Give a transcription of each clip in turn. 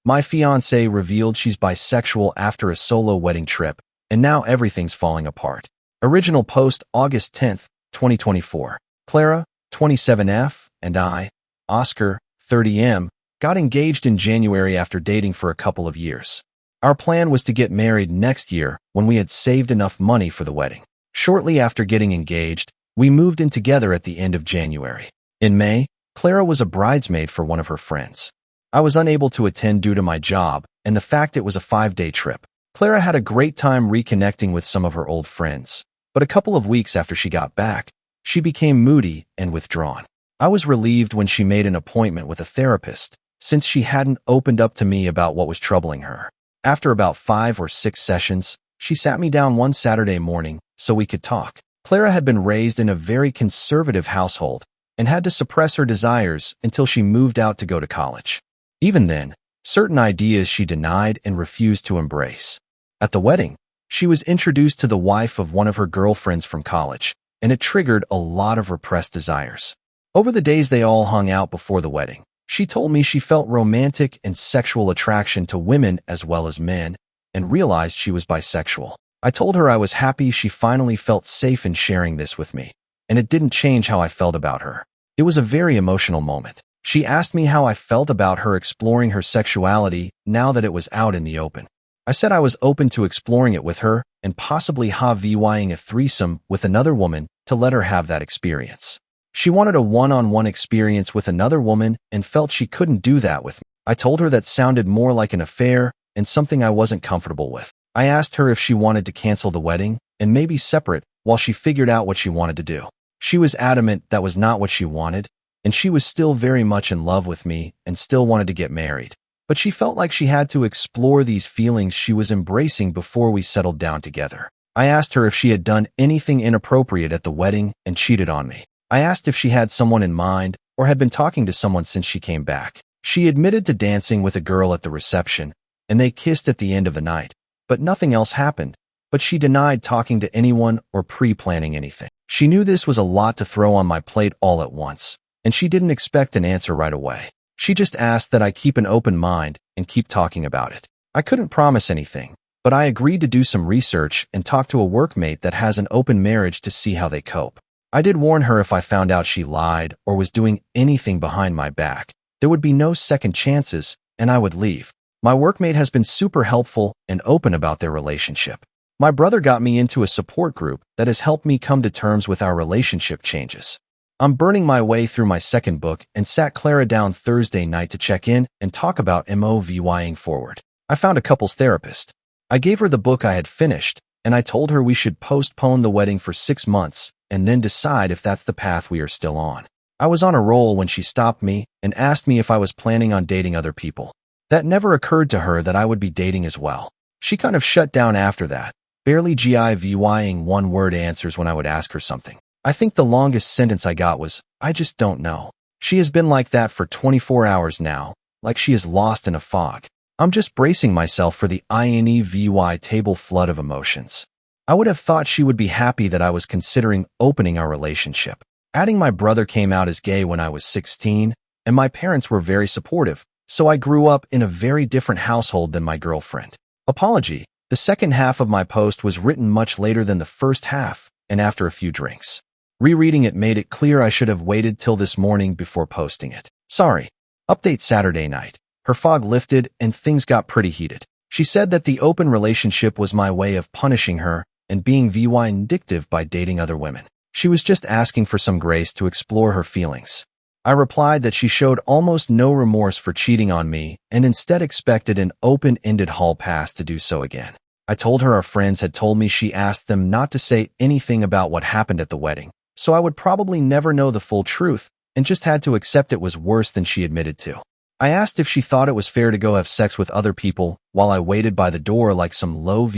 My fiancée revealed she's bisexual after a solo wedding trip, and now everything's falling apart. Original post August 10th, 2024. Clara, 27F, and I, Oscar, 30M, got engaged in January after dating for a couple of years. Our plan was to get married next year when we had saved enough money for the wedding. Shortly after getting engaged, we moved in together at the end of January. In May, Clara was a bridesmaid for one of her friends. I was unable to attend due to my job and the fact it was a 5-day trip. Clara had a great time reconnecting with some of her old friends, but a couple of weeks after she got back, she became moody and withdrawn. I was relieved when she made an appointment with a therapist, since she hadn't opened up to me about what was troubling her. After about 5 or 6 sessions, she sat me down one Saturday morning so we could talk. Clara had been raised in a very conservative household and had to suppress her desires until she moved out to go to college. Even then, certain ideas she denied and refused to embrace. At the wedding, she was introduced to the wife of one of her girlfriends from college, and it triggered a lot of repressed desires. Over the days they all hung out before the wedding, she told me she felt romantic and sexual attraction to women as well as men, and realized she was bisexual. I told her I was happy she finally felt safe in sharing this with me, and it didn't change how I felt about her. It was a very emotional moment. She asked me how I felt about her exploring her sexuality now that it was out in the open. I said I was open to exploring it with her and possibly having a threesome with another woman to let her have that experience. She wanted a one-on-one experience with another woman and felt she couldn't do that with me. I told her that sounded more like an affair and something I wasn't comfortable with. I asked her if she wanted to cancel the wedding and maybe separate while she figured out what she wanted to do. She was adamant that was not what she wanted, and she was still very much in love with me and still wanted to get married. But she felt like she had to explore these feelings she was embracing before we settled down together. I asked her if she had done anything inappropriate at the wedding and cheated on me. I asked if she had someone in mind or had been talking to someone since she came back. She admitted to dancing with a girl at the reception, and they kissed at the end of the night, but nothing else happened. But she denied talking to anyone or pre-planning anything. She knew this was a lot to throw on my plate all at once, and she didn't expect an answer right away. She just asked that I keep an open mind and keep talking about it. I couldn't promise anything, but I agreed to do some research and talk to a workmate that has an open marriage to see how they cope. I did warn her if I found out she lied or was doing anything behind my back, there would be no second chances and I would leave. My workmate has been super helpful and open about their relationship. My brother got me into a support group that has helped me come to terms with our relationship changes. I'm burning my way through my second book and sat Clara down Thursday night to check in and talk about moving forward. I found a couples therapist. I gave her the book I had finished, and I told her we should postpone the wedding for 6 months and then decide if that's the path we are still on. I was on a roll when she stopped me and asked me if I was planning on dating other people. That never occurred to her that I would be dating as well. She kind of shut down after that, barely giving one-word answers when I would ask her something. I think the longest sentence I got was, "I just don't know." She has been like that for 24 hours now, like she is lost in a fog. I'm just bracing myself for the table flood of emotions. I would have thought she would be happy that I was considering opening our relationship. Adding my brother came out as gay when I was 16, and my parents were very supportive, so I grew up in a very different household than my girlfriend. Apology. The second half of my post was written much later than the first half, and after a few drinks. Rereading it made it clear I should have waited till this morning before posting it. Sorry. Update Saturday night. Her fog lifted and things got pretty heated. She said that the open relationship was my way of punishing her and being vindictive by dating other women. She was just asking for some grace to explore her feelings. I replied that she showed almost no remorse for cheating on me and instead expected an open-ended hall pass to do so again. I told her our friends had told me she asked them not to say anything about what happened at the wedding, so I would probably never know the full truth and just had to accept it was worse than she admitted to. I asked if she thought it was fair to go have sex with other people while I waited by the door like some low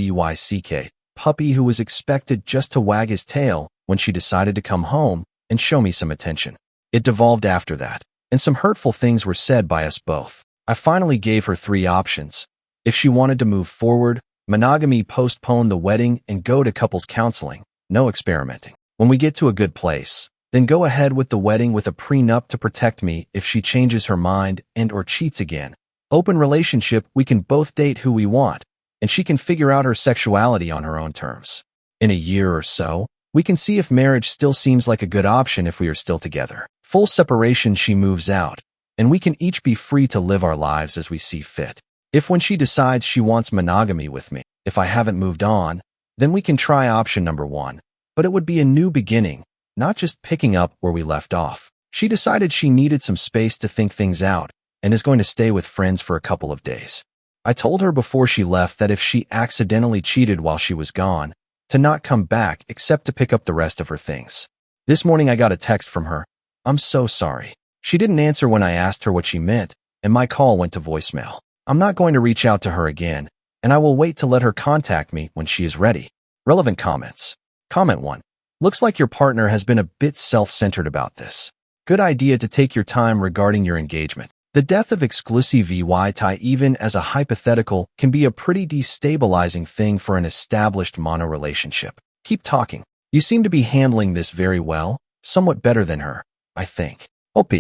puppy who was expected just to wag his tail when she decided to come home and show me some attention. It devolved after that, and some hurtful things were said by us both. I finally gave her 3 options. If she wanted to move forward, monogamy, postpone the wedding, and go to couples counseling, no experimenting. When we get to a good place, then go ahead with the wedding with a prenup to protect me if she changes her mind and or cheats again, open relationship, we can both date who we want, and she can figure out her sexuality on her own terms. In a year or so, we can see if marriage still seems like a good option if we are still together. Full separation, she moves out, and we can each be free to live our lives as we see fit. If when she decides she wants monogamy with me, if I haven't moved on, then we can try option number 1. But it would be a new beginning, not just picking up where we left off. She decided she needed some space to think things out and is going to stay with friends for a couple of days. I told her before she left that if she accidentally cheated while she was gone, to not come back except to pick up the rest of her things. This morning I got a text from her. I'm so sorry. She didn't answer when I asked her what she meant, and my call went to voicemail. I'm not going to reach out to her again, and I will wait to let her contact me when she is ready. Relevant comments. Comment 1. Looks like your partner has been a bit self-centered about this. Good idea to take your time regarding your engagement. The death of exclusivity, even as a hypothetical, can be a pretty destabilizing thing for an established mono relationship. Keep talking. You seem to be handling this very well, somewhat better than her, I think. OP.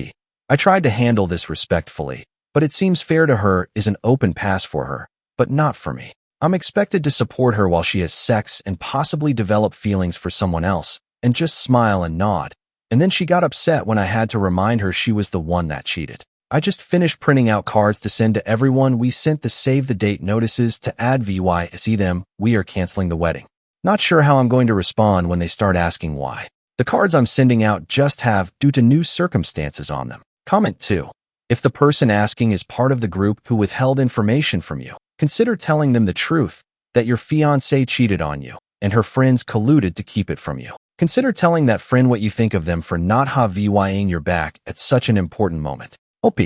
I tried to handle this respectfully, but it seems fair to her is an open pass for her, but not for me. I'm expected to support her while she has sex and possibly develop feelings for someone else, and just smile and nod. And then she got upset when I had to remind her she was the one that cheated. I just finished printing out cards to send to everyone. We sent the save the date notices to add see them. We are canceling the wedding. Not sure how I'm going to respond when they start asking why. The cards I'm sending out just have due to new circumstances on them. Comment 2. If the person asking is part of the group who withheld information from you, consider telling them the truth, that your fiancé cheated on you, and her friends colluded to keep it from you. Consider telling that friend what you think of them for not having your back at such an important moment. OP.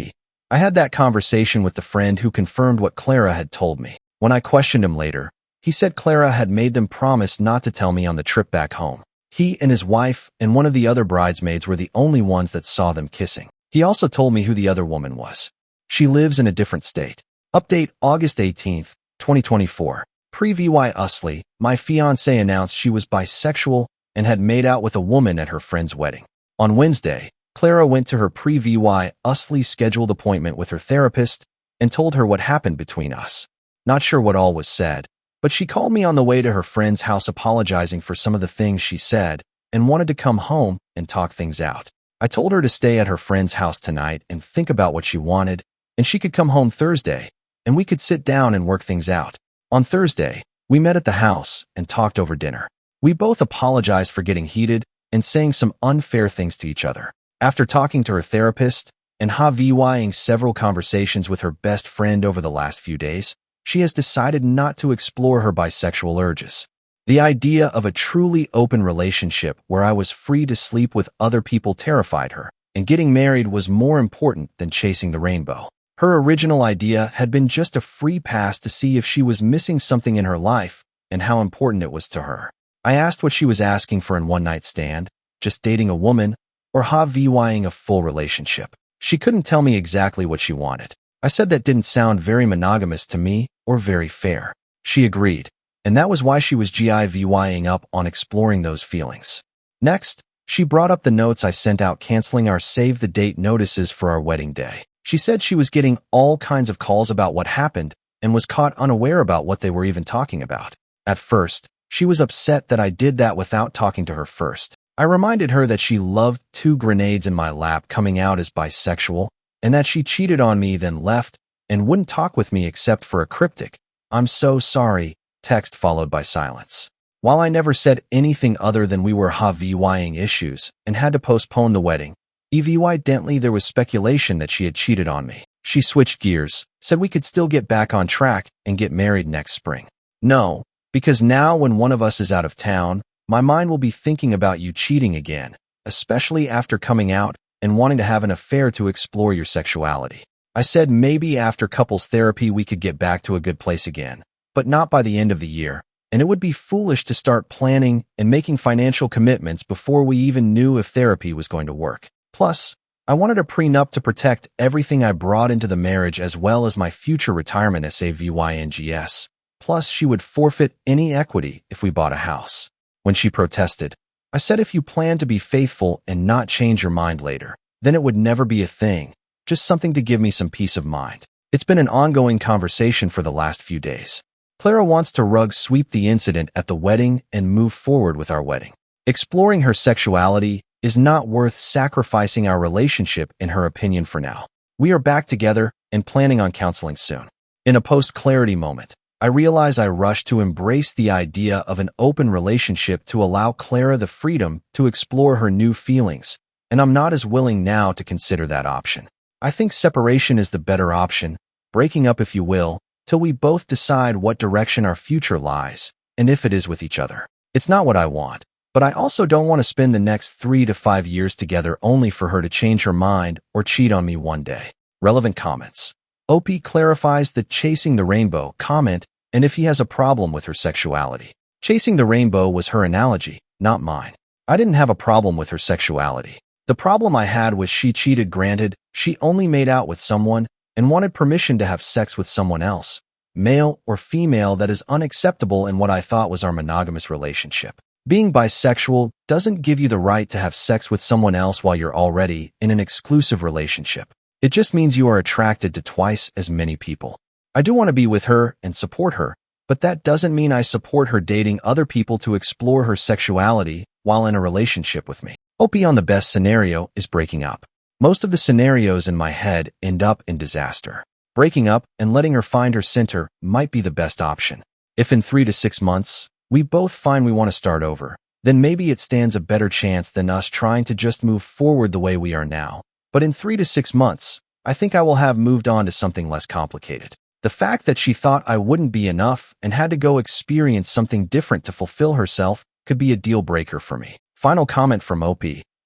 I had that conversation with the friend who confirmed what Clara had told me. When I questioned him later, he said Clara had made them promise not to tell me on the trip back home. He and his wife and one of the other bridesmaids were the only ones that saw them kissing. He also told me who the other woman was. She lives in a different state. Update August 18th, 2024. Previously, my fiancée announced she was bisexual and had made out with a woman at her friend's wedding. On Wednesday, Clara went to her previously scheduled appointment with her therapist and told her what happened between us. Not sure what all was said, but she called me on the way to her friend's house apologizing for some of the things she said and wanted to come home and talk things out. I told her to stay at her friend's house tonight and think about what she wanted, and she could come home Thursday, and we could sit down and work things out. On Thursday, we met at the house and talked over dinner. We both apologized for getting heated and saying some unfair things to each other. After talking to her therapist and having several conversations with her best friend over the last few days, she has decided not to explore her bisexual urges. The idea of a truly open relationship where I was free to sleep with other people terrified her, and getting married was more important than chasing the rainbow. Her original idea had been just a free pass to see if she was missing something in her life and how important it was to her. I asked what she was asking for in one-night stand, just dating a woman, or having a full relationship. She couldn't tell me exactly what she wanted. I said that didn't sound very monogamous to me or very fair. She agreed, and that was why she was giving up on exploring those feelings. Next, she brought up the notes I sent out canceling our save the date notices for our wedding day. She said she was getting all kinds of calls about what happened and was caught unaware about what they were even talking about. At first, she was upset that I did that without talking to her first. I reminded her that she loved 2 grenades in my lap coming out as bisexual, and that she cheated on me then left and wouldn't talk with me except for a cryptic, "I'm so sorry," text followed by silence. While I never said anything other than we were having issues and had to postpone the wedding, evidently there was speculation that she had cheated on me. She switched gears, said we could still get back on track and get married next spring. No, because now when one of us is out of town, my mind will be thinking about you cheating again, especially after coming out and wanting to have an affair to explore your sexuality. I said maybe after couples therapy we could get back to a good place again, but not by the end of the year, and it would be foolish to start planning and making financial commitments before we even knew if therapy was going to work. Plus, I wanted a prenup to protect everything I brought into the marriage as well as my future retirement savings. Plus, she would forfeit any equity if we bought a house. When she protested, I said if you plan to be faithful and not change your mind later, then it would never be a thing, just something to give me some peace of mind. It's been an ongoing conversation for the last few days. Clara wants to rug sweep the incident at the wedding and move forward with our wedding. Exploring her sexuality is not worth sacrificing our relationship, in her opinion, for now. We are back together and planning on counseling soon. In a post-clarity moment, I realize I rushed to embrace the idea of an open relationship to allow Clara the freedom to explore her new feelings, and I'm not as willing now to consider that option. I think separation is the better option, breaking up if you will, till we both decide what direction our future lies, and if it is with each other. It's not what I want, but I also don't want to spend the next 3 to 5 years together only for her to change her mind or cheat on me one day. Relevant comments. OP clarifies the chasing the rainbow comment and if he has a problem with her sexuality. Chasing the rainbow was her analogy, not mine. I didn't have a problem with her sexuality. The problem I had was she cheated. Granted, she only made out with someone and wanted permission to have sex with someone else, male or female. That is unacceptable in what I thought was our monogamous relationship. Being bisexual doesn't give you the right to have sex with someone else while you're already in an exclusive relationship. It just means you are attracted to twice as many people. I do want to be with her and support her, but that doesn't mean I support her dating other people to explore her sexuality while in a relationship with me. OP on the best scenario is breaking up. Most of the scenarios in my head end up in disaster. Breaking up and letting her find her center might be the best option. If in 3 to 6 months, we both find we want to start over, then maybe it stands a better chance than us trying to just move forward the way we are now. But in 3 to 6 months, I think I will have moved on to something less complicated. The fact that she thought I wouldn't be enough and had to go experience something different to fulfill herself could be a deal breaker for me. Final comment from OP.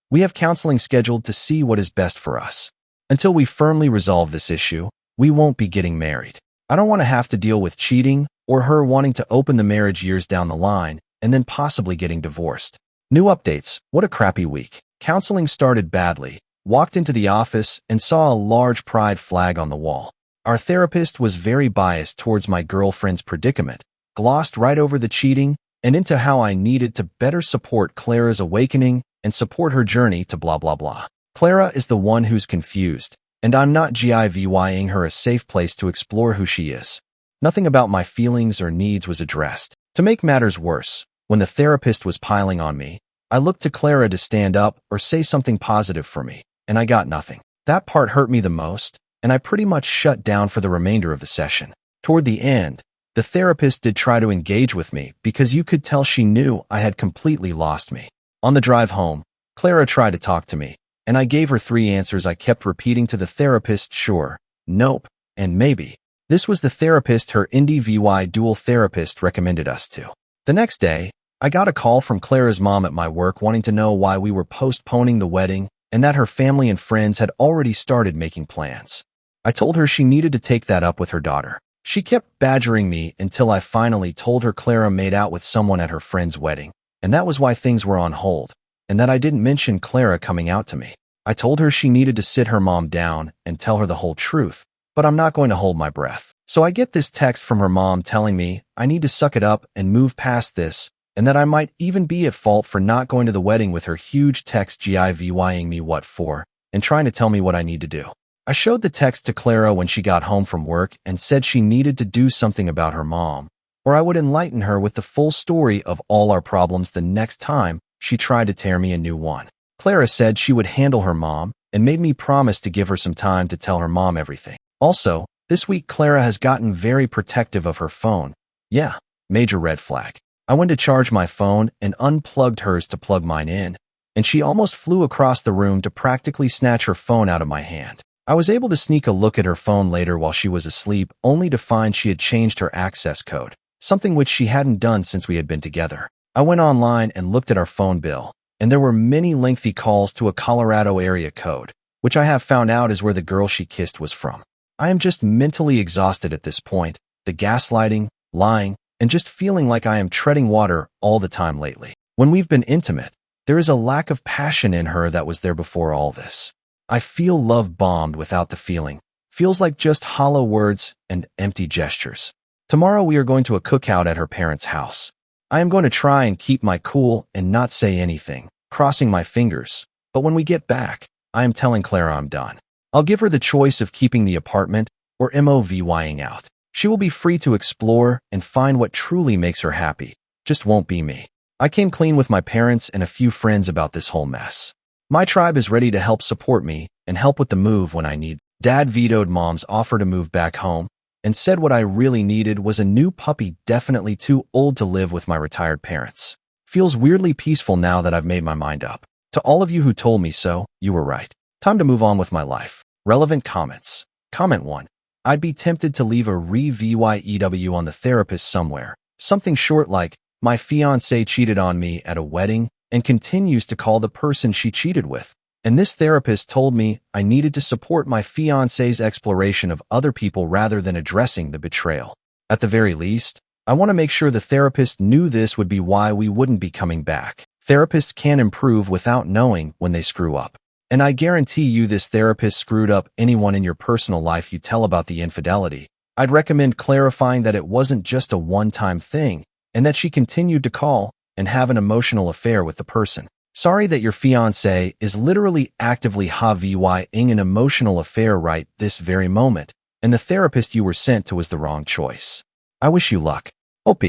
We have counseling scheduled to see what is best for us. Until we firmly resolve this issue, we won't be getting married. I don't want to have to deal with cheating or her wanting to open the marriage years down the line and then possibly getting divorced. New updates. What a crappy week. Counseling started badly. Walked into the office and saw a large pride flag on the wall. Our therapist was very biased towards my girlfriend's predicament, glossed right over the cheating and into how I needed to better support Clara's awakening and support her journey to blah blah blah. Clara is the one who's confused, and I'm not giving her a safe place to explore who she is. Nothing about my feelings or needs was addressed. To make matters worse, when the therapist was piling on me, I looked to Clara to stand up or say something positive for me, and I got nothing. That part hurt me the most, and I pretty much shut down for the remainder of the session. Toward the end, the therapist did try to engage with me because you could tell she knew I had completely lost me. On the drive home, Clara tried to talk to me, and I gave her 3 answers I kept repeating to the therapist: sure, nope, and maybe. This was the therapist her NDVY dual therapist recommended us to. The next day, I got a call from Clara's mom at my work wanting to know why we were postponing the wedding and that her family and friends had already started making plans. I told her she needed to take that up with her daughter. She kept badgering me until I finally told her Clara made out with someone at her friend's wedding, and that was why things were on hold, and that I didn't mention Clara coming out to me. I told her she needed to sit her mom down and tell her the whole truth, but I'm not going to hold my breath. So I get this text from her mom telling me I need to suck it up and move past this, and that I might even be at fault for not going to the wedding with her. Huge text giving me what for, and trying to tell me what I need to do. I showed the text to Clara when she got home from work and said she needed to do something about her mom, or I would enlighten her with the full story of all our problems the next time she tried to tear me a new one. Clara said she would handle her mom and made me promise to give her some time to tell her mom everything. Also, this week Clara has gotten very protective of her phone. Yeah, major red flag. I went to charge my phone and unplugged hers to plug mine in, and she almost flew across the room to practically snatch her phone out of my hand. I was able to sneak a look at her phone later while she was asleep, only to find she had changed her access code, something which she hadn't done since we had been together. I went online and looked at our phone bill, and there were many lengthy calls to a Colorado area code, which I have found out is where the girl she kissed was from. I am just mentally exhausted at this point, the gaslighting, lying, and just feeling like I am treading water all the time lately. When we've been intimate, there is a lack of passion in her that was there before all this. I feel love bombed without the feeling. Feels like just hollow words and empty gestures. Tomorrow we are going to a cookout at her parents' house. I am going to try and keep my cool and not say anything, crossing my fingers. But when we get back, I am telling Clara I'm done. I'll give her the choice of keeping the apartment or MOVYing out. She will be free to explore and find what truly makes her happy. Just won't be me. I came clean with my parents and a few friends about this whole mess. My tribe is ready to help support me and help with the move when I need. Dad vetoed Mom's offer to move back home and said what I really needed was a new puppy, definitely too old to live with my retired parents. Feels weirdly peaceful now that I've made my mind up. To all of you who told me so, you were right. Time to move on with my life. Relevant comments. Comment 1. I'd be tempted to leave a re-VYEW on the therapist somewhere. Something short like, my fiancé cheated on me at a wedding and continues to call the person she cheated with. And this therapist told me I needed to support my fiancé's exploration of other people rather than addressing the betrayal. At the very least, I want to make sure the therapist knew this would be why we wouldn't be coming back. Therapists can improve without knowing when they screw up. And I guarantee you this therapist screwed up anyone in your personal life you tell about the infidelity. I'd recommend clarifying that it wasn't just a one-time thing and that she continued to call and have an emotional affair with the person. Sorry that your fiancé is literally actively having an emotional affair right this very moment, and the therapist you were sent to was the wrong choice. I wish you luck. OP.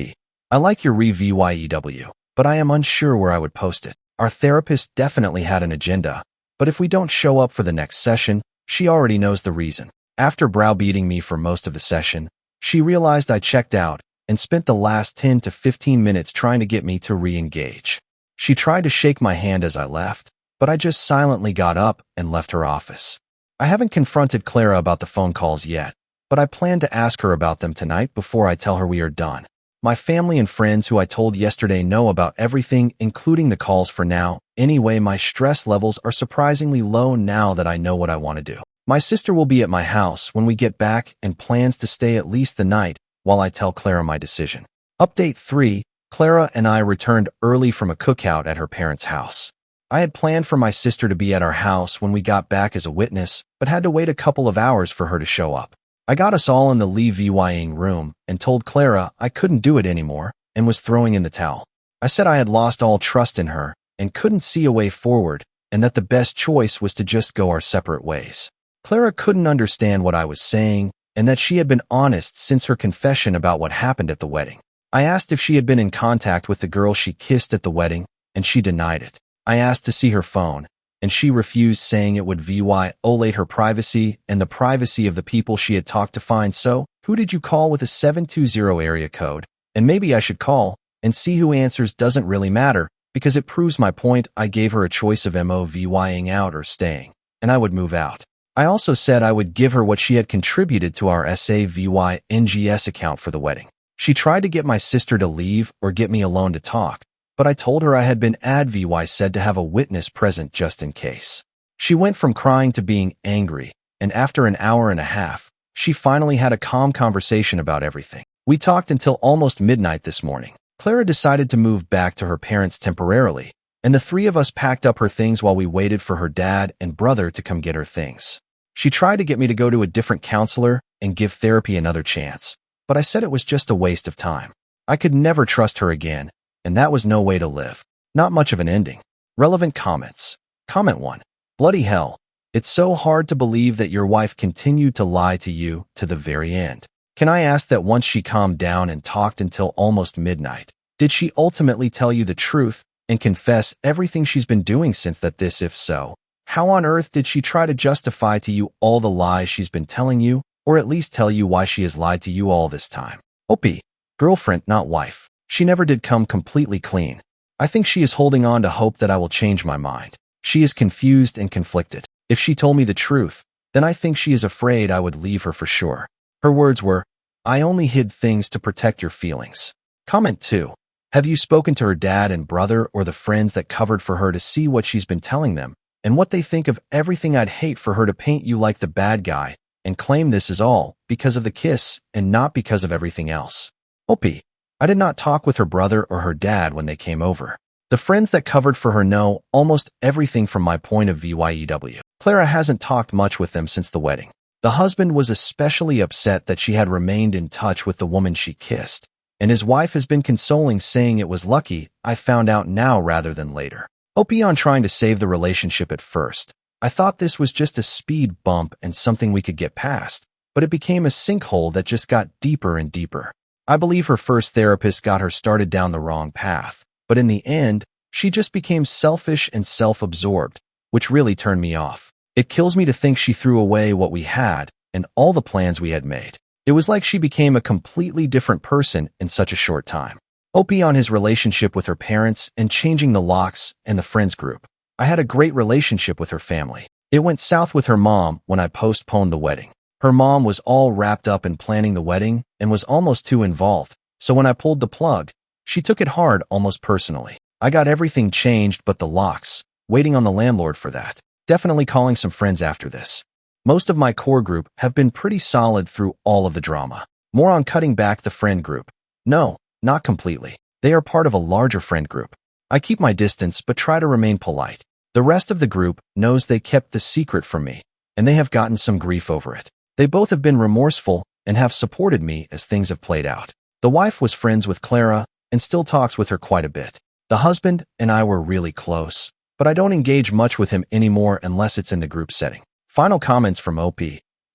I like your re-VYEW, but I am unsure where I would post it. Our therapist definitely had an agenda, but if we don't show up for the next session, she already knows the reason. After browbeating me for most of the session, she realized I checked out and spent the last 10 to 15 minutes trying to get me to re-engage. She tried to shake my hand as I left, but I just silently got up and left her office. I haven't confronted Clara about the phone calls yet, but I plan to ask her about them tonight before I tell her we are done. My family and friends who I told yesterday know about everything, including the calls for now. Anyway, my stress levels are surprisingly low now that I know what I want to do. My sister will be at my house when we get back and plans to stay at least the night while I tell Clara my decision. Update 3. Clara and I returned early from a cookout at her parents' house. I had planned for my sister to be at our house when we got back as a witness, but had to wait a couple of hours for her to show up. I got us all in the leave-vying room and told Clara I couldn't do it anymore and was throwing in the towel. I said I had lost all trust in her and couldn't see a way forward and that the best choice was to just go our separate ways. Clara couldn't understand what I was saying and that she had been honest since her confession about what happened at the wedding. I asked if she had been in contact with the girl she kissed at the wedding, and she denied it. I asked to see her phone, and she refused, saying it would violate her privacy and the privacy of the people she had talked to find. So, who did you call with a 720 area code? And maybe I should call and see who answers. Doesn't really matter, because it proves my point. I gave her a choice of MOVYing out or staying, and I would move out. I also said I would give her what she had contributed to our SAVYNGS account for the wedding. She tried to get my sister to leave or get me alone to talk, but I told her I had been said to have a witness present just in case. She went from crying to being angry, and after an hour and a half, she finally had a calm conversation about everything. We talked until almost midnight this morning. Clara decided to move back to her parents temporarily, and the three of us packed up her things while we waited for her dad and brother to come get her things. She tried to get me to go to a different counselor and give therapy another chance, but I said it was just a waste of time. I could never trust her again, and that was no way to live. Not much of an ending. Relevant comments. Comment 1. Bloody hell. It's so hard to believe that your wife continued to lie to you to the very end. Can I ask that once she calmed down and talked until almost midnight, did she ultimately tell you the truth and confess everything she's been doing since that? If so, how on earth did she try to justify to you all the lies she's been telling you, or at least tell you why she has lied to you all this time? OP. Girlfriend, not wife. She never did come completely clean. I think she is holding on to hope that I will change my mind. She is confused and conflicted. If she told me the truth, then I think she is afraid I would leave her for sure. Her words were, I only hid things to protect your feelings. Comment 2. Have you spoken to her dad and brother or the friends that covered for her to see what she's been telling them and what they think of everything? I'd hate for her to paint you like the bad guy and claim this is all because of the kiss and not because of everything else. OP. I did not talk with her brother or her dad when they came over. The friends that covered for her know almost everything from my point of VYEW. Clara hasn't talked much with them since the wedding. The husband was especially upset that she had remained in touch with the woman she kissed, and his wife has been consoling, saying it was lucky I found out now rather than later. OP on trying to save the relationship at first. I thought this was just a speed bump and something we could get past, but it became a sinkhole that just got deeper and deeper. I believe her first therapist got her started down the wrong path, but in the end, she just became selfish and self-absorbed, which really turned me off. It kills me to think she threw away what we had and all the plans we had made. It was like she became a completely different person in such a short time. OP on his relationship with her parents and changing the locks and the friends group. I had a great relationship with her family. It went south with her mom when I postponed the wedding. Her mom was all wrapped up in planning the wedding and was almost too involved, so when I pulled the plug, she took it hard, almost personally. I got everything changed but the locks, waiting on the landlord for that. Definitely calling some friends after this. Most of my core group have been pretty solid through all of the drama. More on cutting back the friend group. No, not completely. They are part of a larger friend group. I keep my distance but try to remain polite. The rest of the group knows they kept the secret from me, and they have gotten some grief over it. They both have been remorseful and have supported me as things have played out. The wife was friends with Clara and still talks with her quite a bit. The husband and I were really close, but I don't engage much with him anymore unless it's in the group setting. Final comments from OP.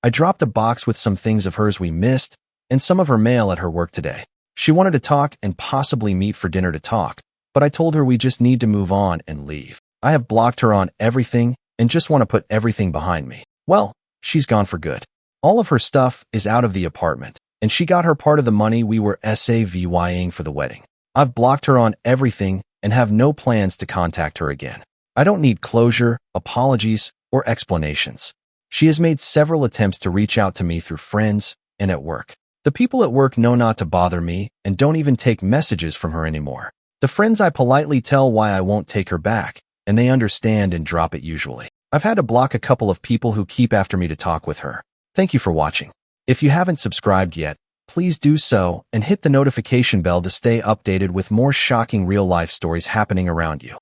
I dropped a box with some things of hers we missed and some of her mail at her work today. She wanted to talk and possibly meet for dinner to talk, but I told her we just need to move on and leave. I have blocked her on everything and just want to put everything behind me. Well, she's gone for good. All of her stuff is out of the apartment, and she got her part of the money we were SAVYing for the wedding. I've blocked her on everything and have no plans to contact her again. I don't need closure, apologies, or explanations. She has made several attempts to reach out to me through friends and at work. The people at work know not to bother me and don't even take messages from her anymore. The friends I politely tell why I won't take her back, and they understand and drop it usually. I've had to block a couple of people who keep after me to talk with her. Thank you for watching. If you haven't subscribed yet, please do so and hit the notification bell to stay updated with more shocking real-life stories happening around you.